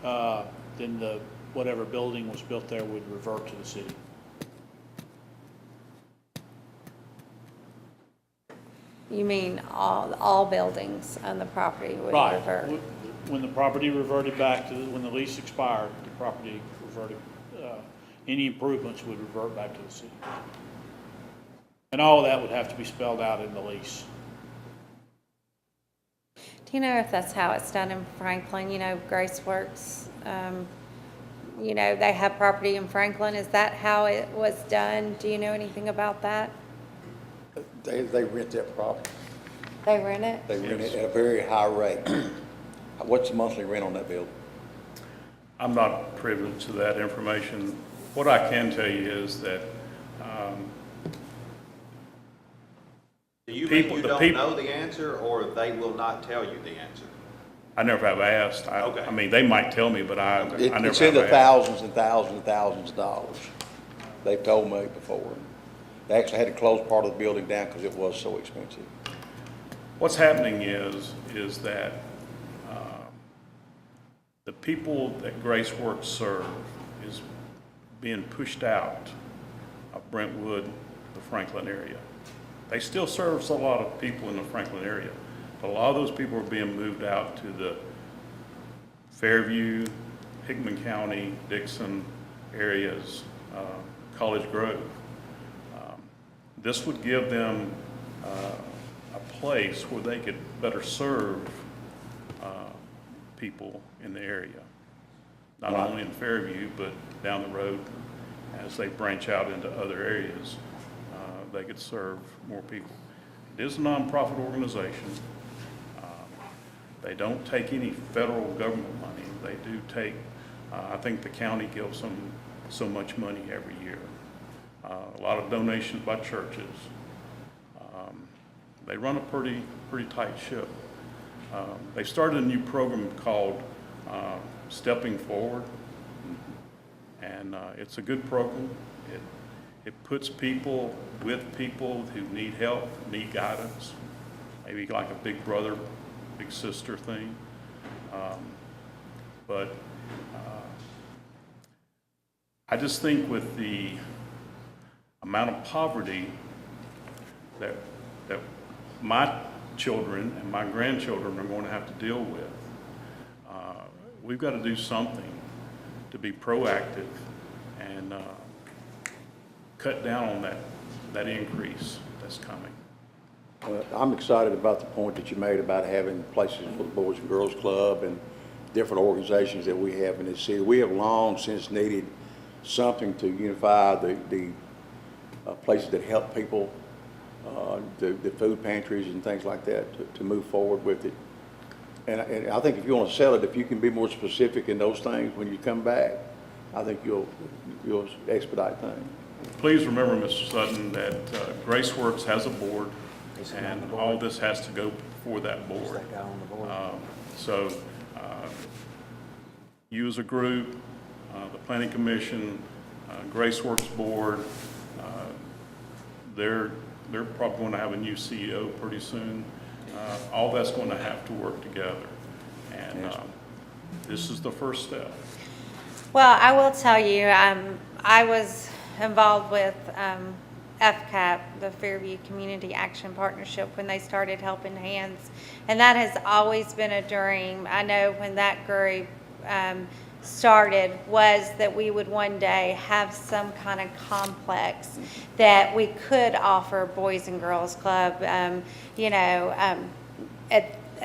J: then whatever building was built there would revert to the city.
A: You mean all buildings on the property would
J: Right.
A: revert?
J: When the property reverted back to, when the lease expired, the property reverted, any improvements would revert back to the city. And all of that would have to be spelled out in the lease.
A: Do you know if that's how it's done in Franklin? You know, Graceworks, you know, they have property in Franklin. Is that how it was done? Do you know anything about that?
B: They rent that property.
A: They rent it?
B: They rent it at a very high rate. What's the monthly rent on that building?
K: I'm not privy to that information. What I can tell you is that
L: Do you mean
K: people-
L: you
K: the
L: don't
K: people-
L: know the answer, or they will not tell you the answer?
K: I never have asked.
L: Okay.
K: I mean, they might tell me, but I never have
B: It's in the
K: asked.
B: thousands and thousands and thousands of dollars. They've told me before. They actually had to close part of the building down because it was so expensive.
K: What's happening is that the people that Graceworks serve is being pushed out of Brentwood, the Franklin area. They still serve a lot of people in the Franklin area, but a lot of those people are being moved out to the Fairview, Hickman County, Dixon areas, College Grove. This would give them a place where they could better serve people in the area. Not only in Fairview, but down the road, as they branch out into other areas, they could serve more people. It is a nonprofit organization. They don't take any federal government money. They do take, I think the county gives them so much money every year. A lot of donations by churches. They run a pretty tight ship. They started a new program called Stepping Forward, and it's a good program. It puts people with people who need help, need guidance, maybe like a big brother, big sister thing. But I just think with the amount of poverty that my children and my grandchildren are going to have to deal with, we've got to do something to be proactive and cut down on that increase that's coming.
B: I'm excited about the point that you made about having places for the Boys and Girls Club and different organizations that we have in this city. We have long since needed something to unify the places that help people the food pantries and things like that to move forward with it. And I think if you want to sell it, if you can be more specific in those things when you come back, I think you'll expedite things.
K: Please remember, Mr. Sutton, that GraceWorks has a board, and all this has to go before that board. So you as a group, the Planning Commission, GraceWorks Board, they're probably going to have a new CEO pretty soon. All that's going to have to work together. And this is the first step.
A: Well, I will tell you, I was involved with FCAP, the Fairview Community Action Partnership, when they started Helping Hands. And that has always been a dream. I know when that group started was that we would one day have some kind of complex that we could offer Boys and Girls Club, at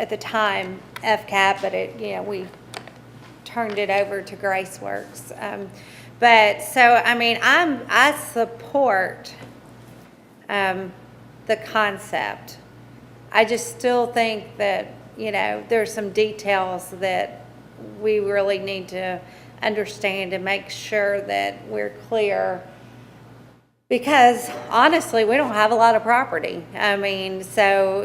A: the time FCAP, but we turned it over to GraceWorks. But so, I mean, I support the concept. I just still think that, there's some details that we really need to understand and make sure that we're clear. Because honestly, we don't have a lot of property. I mean, so,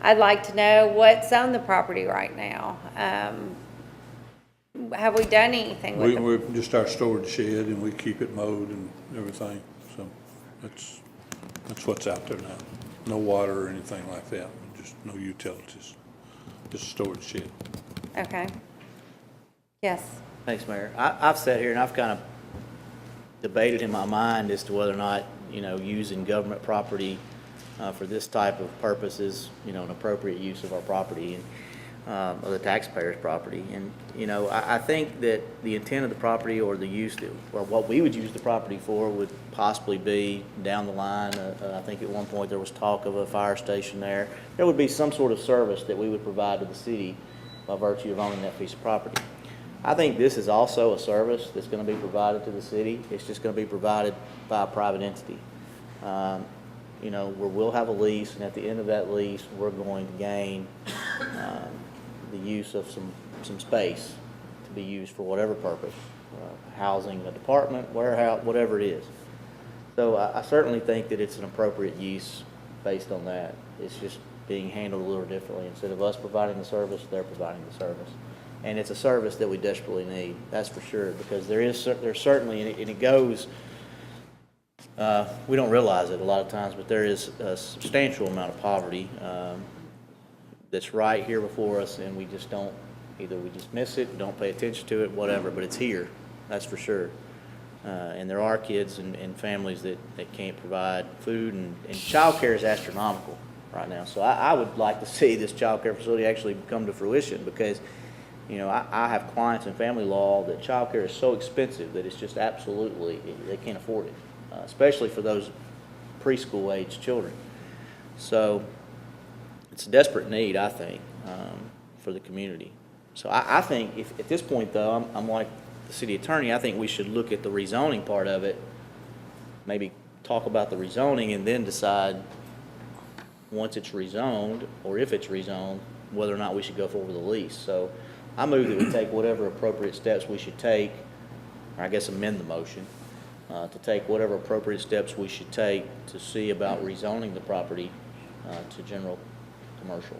A: I'd like to know what's on the property right now. Have we done anything with it?
G: We're just our storage shed, and we keep it mowed and everything, so that's what's out there now. No water or anything like that, just no utilities, just a storage shed.
A: Okay. Yes.
C: Thanks, Mayor. I've sat here and I've kind of debated in my mind as to whether or not, using government property for this type of purpose is, an appropriate use of our property and of the taxpayers' property. And, I think that the intent of the property or the use or what we would use the property for would possibly be down the line. I think at one point there was talk of a fire station there. There would be some sort of service that we would provide to the city by virtue of owning that piece of property. I think this is also a service that's going to be provided to the city. It's just going to be provided by a private entity. Where we'll have a lease, and at the end of that lease, we're going to gain the use of some space to be used for whatever purpose, housing a department, warehouse, whatever it is. So I certainly think that it's an appropriate use based on that. It's just being handled a little differently. Instead of us providing the service, they're providing the service. And it's a service that we desperately need, that's for sure, because there's certainly, and it goes, we don't realize it a lot of times, but there is a substantial amount of poverty that's right here before us, and we just don't, either we just miss it, don't pay attention to it, whatever, but it's here, that's for sure. And there are kids and families that can't provide food, and childcare is astronomical right now. So I would like to see this childcare facility actually come to fruition, because I have clients in family law that childcare is so expensive that it's just absolutely, they can't afford it, especially for those preschool age children. So it's a desperate need, I think, for the community. So I think if at this point, though, I'm like the city attorney, I think we should look at the rezoning part of it, maybe talk about the rezoning, and then decide once it's rezoned, or if it's rezoned, whether or not we should go forward with the lease. So I move that we take whatever appropriate steps we should take, or I guess amend the motion, to take whatever appropriate steps we should take to see about rezoning the property to general commercial.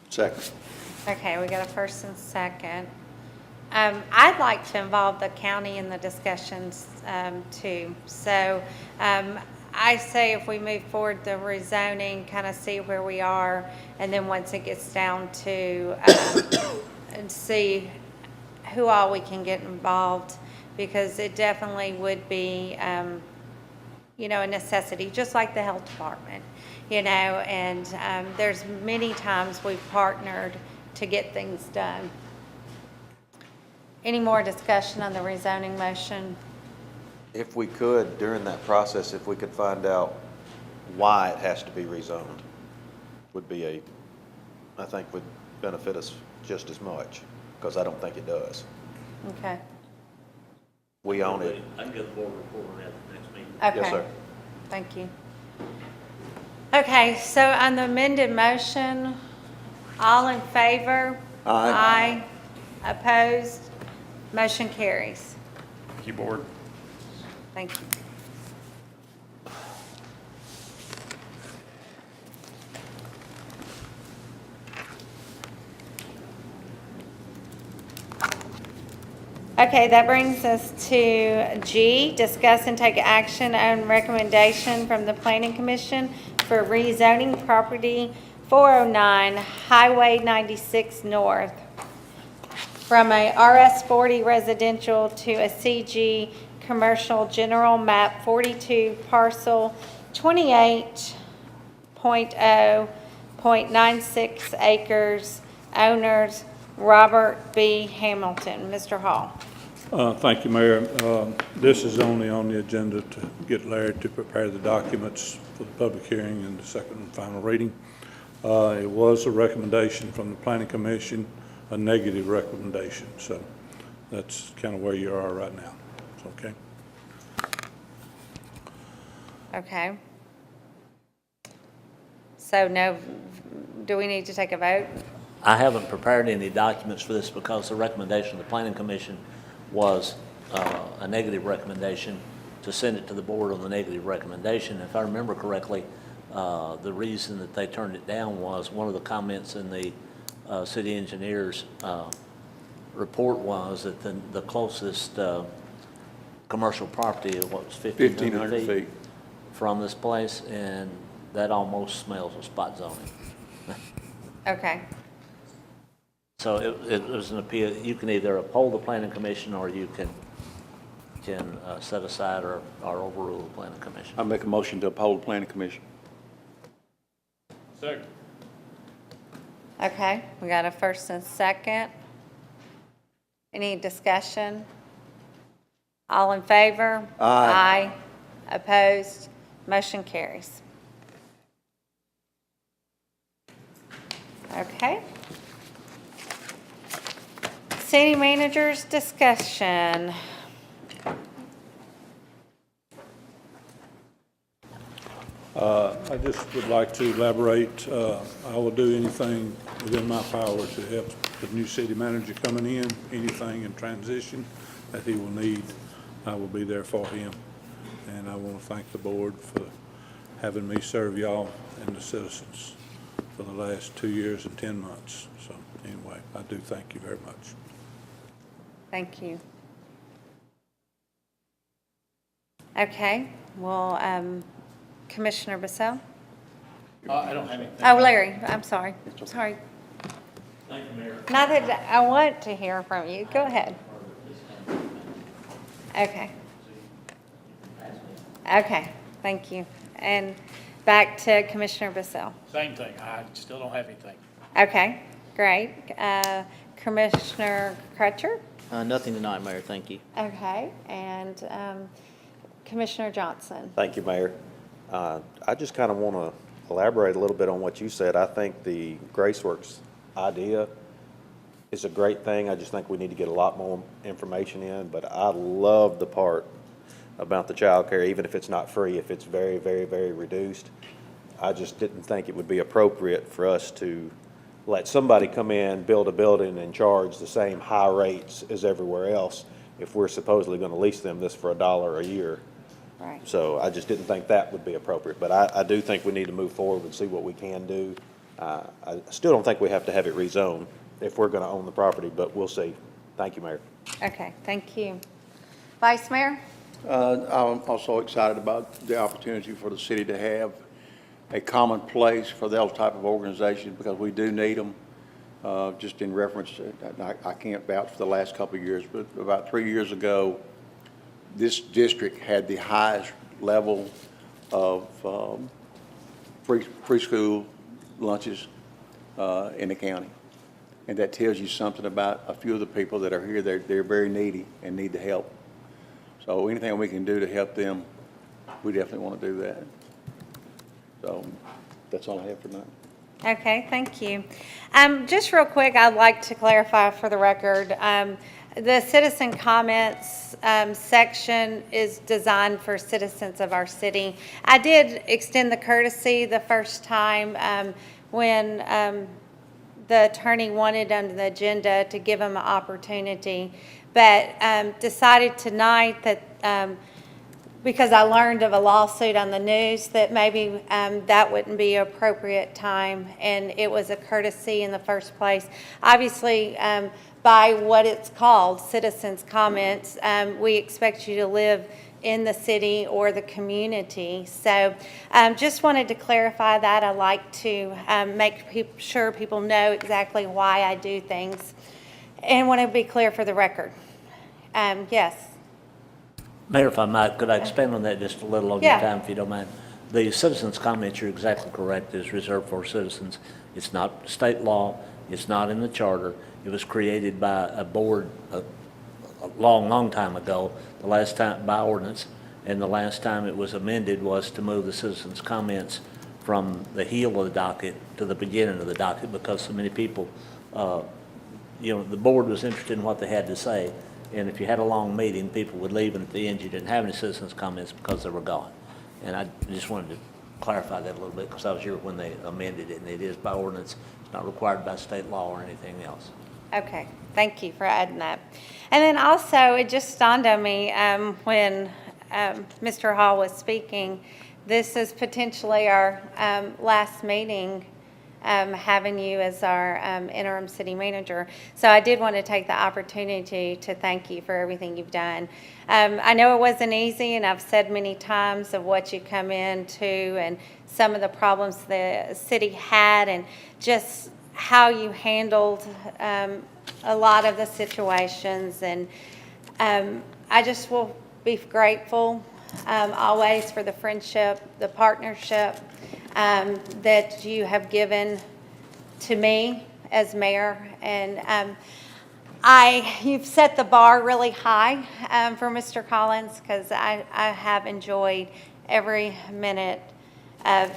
B: Second.
A: Okay, we got a first and second. I'd like to involve the county in the discussions too. So I say if we move forward the rezoning, kind of see where we are, and then once it gets down to and see who all we can get involved, because it definitely would be a necessity, just like the health department, and there's many times we've partnered to get things done. Any more discussion on the rezoning motion?
L: If we could, during that process, if we could find out why it has to be rezoned, I think would benefit us just as much, because I don't think it does.
A: Okay.
L: We own it.
I: I can get the board report on that at the next meeting.
A: Okay.
L: Yes, sir.
A: Thank you. Okay, so on the amended motion, all in favor?
L: Aye.
A: Aye. Opposed? Motion carries.
K: Thank you, Board.
A: Thank you. Okay, that brings us to G, discuss and take action on recommendation from the Planning Commission for rezoning property 409 Highway 96 North from a RS40 residential to a CG commercial general map 42 parcel 28.0.96 acres, owners Robert B. Hamilton. Mr. Hall.
G: Thank you, Mayor. This is only on the agenda to get Larry to prepare the documents for the public hearing and the second and final reading. It was a recommendation from the Planning Commission, a negative recommendation, so that's kind of where you are right now. It's okay.
A: Okay. So no, do we need to take a vote?
I: I haven't prepared any documents for this because the recommendation of the Planning Commission was a negative recommendation to send it to the board on the negative recommendation. If I remember correctly, the reason that they turned it down was one of the comments in the city engineer's report was that the closest commercial property is what was 1,500 feet from this place, and that almost smells of spot zoning.
A: Okay.
I: So it was an appeal. You can either uphold the planning commission or you can set aside or overrule the planning commission.
B: I make a motion to uphold the planning commission.
J: Second.
A: Okay, we got a first and second. Any discussion? All in favor?
L: Aye.
A: Aye. Opposed? Motion carries. Okay. City managers discussion.
G: I just would like to elaborate. I will do anything within my power to help the new city manager coming in, anything in transition that he will need, I will be there for him. And I want to thank the board for having me serve y'all and the citizens for the last 2 years and 10 months. So anyway, I do thank you very much.
A: Thank you. Okay, well, Commissioner Bissell?
J: I don't have anything.
A: Oh, Larry, I'm sorry. Sorry.
I: Thank you, Mayor.
A: Not that I want to hear from you. Go ahead. Okay. Okay, thank you. And back to Commissioner Bissell.
J: Same thing. I still don't have anything.
A: Okay, great. Commissioner Crutcher?
C: Nothing tonight, Mayor, thank you.
A: Okay, and Commissioner Johnson?
L: Thank you, Mayor. I just kind of want to elaborate a little bit on what you said. I think the GraceWorks idea is a great thing. I just think we need to get a lot more information in, but I love the part about the child care, even if it's not free, if it's very, very, very reduced. I just didn't think it would be appropriate for us to let somebody come in, build a building, and charge the same high rates as everywhere else if we're supposedly going to lease them this for $1 a year.
A: Right.
L: So I just didn't think that would be appropriate. But I do think we need to move forward and see what we can do. I still don't think we have to have it rezoned if we're going to own the property, but we'll see. Thank you, Mayor.
A: Okay, thank you. Vice Mayor?
B: I'm also excited about the opportunity for the city to have a common place for those type of organizations, because we do need them. Just in reference to, I can't vouch for the last couple of years, but about 3 years ago, this district had the highest level of preschool lunches in the county. And that tells you something about a few of the people that are here. They're very needy and need the help. So anything we can do to help them, we definitely want to do that. So that's all I have for now.
A: Okay, thank you. Just real quick, I'd like to clarify for the record, the citizen comments section is designed for citizens of our city. I did extend the courtesy the first time when the attorney wanted on the agenda to give him an opportunity, but decided tonight that because I learned of a lawsuit on the news that maybe that wouldn't be an appropriate time, and it was a courtesy in the first place. Obviously, by what it's called, citizens' comments, we expect you to live in the city or the community. So just wanted to clarify that. I like to make sure people know exactly why I do things, and want to be clear for the record. Yes.
I: Mayor, if I might, could I expand on that just a little on your
A: Yeah.
I: time, if you don't mind? The citizens' comments, you're exactly correct, is reserved for citizens. It's not state law, it's not in the charter. It was created by a board a long time ago, the last time by ordinance, and the last time it was amended was to move the citizens' comments from the heel of the docket to the beginning of the docket, because so many people, the board was interested in what they had to say. And if you had a long meeting, people would leave, and at the end, you didn't have any citizens' comments because they were gone. And I just wanted to clarify that a little bit, because I was here when they amended it, and it is by ordinance. It's not required by state law or anything else.
A: Okay, thank you for adding that. And then also, it just dawned on me when Mr. Hall was speaking, this is potentially our last meeting having you as our interim city manager. So I did want to take the opportunity to thank you for everything you've done. I know it wasn't easy, and I've said many times of what you come into and some of the problems the city had, and just how you handled a lot of the situations. And I just will be grateful always for the friendship, the partnership that you have given to me as mayor. And you've set the bar really high for Mr. Collins, because I have enjoyed every minute of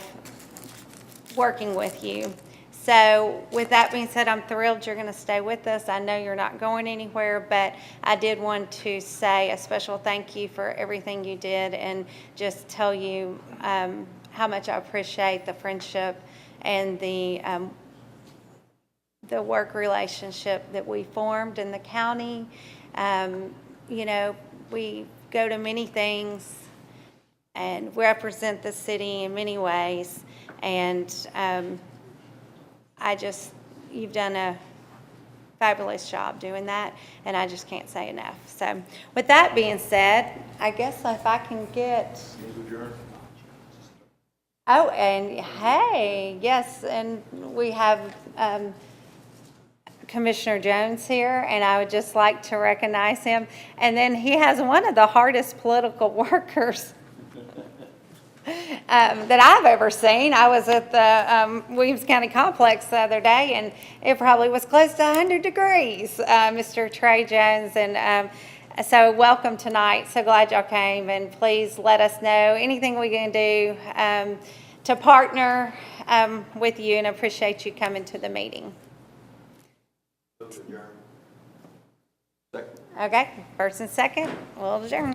A: working with you. So with that being said, I'm thrilled you're going to stay with us. I know you're not going anywhere, but I did want to say a special thank you for everything you did, and just tell you how much I appreciate the friendship and the work relationship that we formed in the county. We go to many things and represent the city in many ways, and you've done a fabulous job doing that, and I just can't say enough. So with that being said, I guess if I can get... Oh, and hey, yes, and we have Commissioner Jones here, and I would just like to recognize him. And then he has one of the hardest political workers that I've ever seen. I was at the Williams County Complex the other day, and it probably was close to 100 degrees, Mr. Trey Jones. And so welcome tonight. So glad y'all came, and please let us know anything we can do to partner with you, and appreciate you coming to the meeting. Okay, first and second, we'll adjourn.